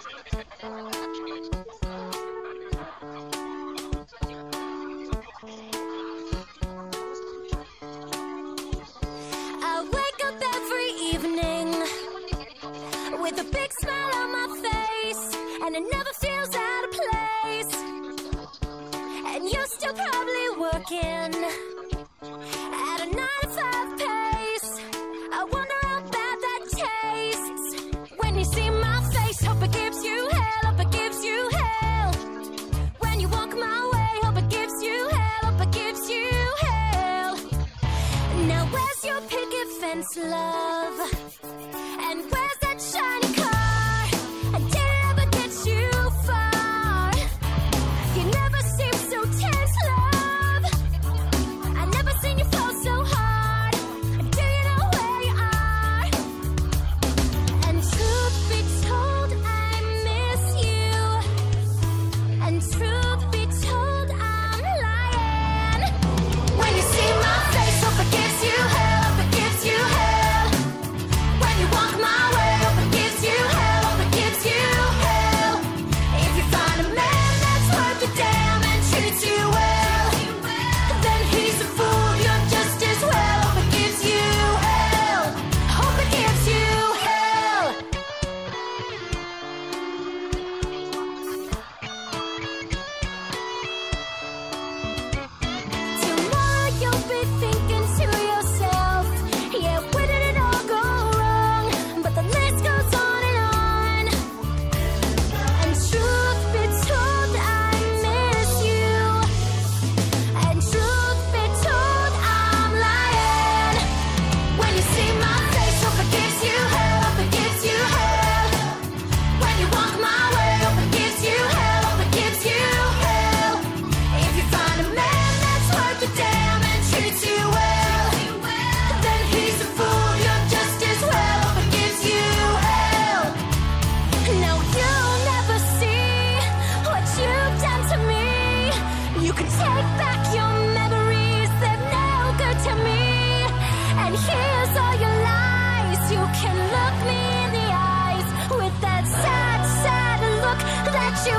I wake up every evening with a big smile on my face, and it never feels out of place. And you're still probably working at a 9-to-5 pace. I wonder how bad that tastes when you see my face. Hope it gives you hell, hope it gives you hell. When you walk my way, hope it gives you hell, hope it gives you hell. Now where's your picket fence, love? And where's that shiny car? And did it ever get you far? You never seem so tense, love. I never seen you fall so hard. Do you know where you are? And truth be told, I miss you. And truth be told, I'm lying. When you see my face, hope it gives you hell, hope it gives you hell. When you walk my way, hope it gives you hell, hope it gives you hell. If you find a man that's worth your damn and treats you well, then he's a fool, you're just as well. Hope it gives you hell, hope it gives you hell. Tomorrow you'll be thinking to yourself, yeah, where did it all go wrong? But the list goes on and on. And truth be told, I miss you. And truth be told, I'm lying. When you see my face, hope it gives you hell, hope it gives you hell. When you walk my way, hope it gives you hell, hope it gives you hell. If you find a man that's worth your damn and treats you well, then he's a fool, you're just as well. Hope it gives you hell. No, you'll never see what you've done to me. You can take back your memories, they're no good to me. And here's all your lies. You can look me in the eyes with that sad, sad look that you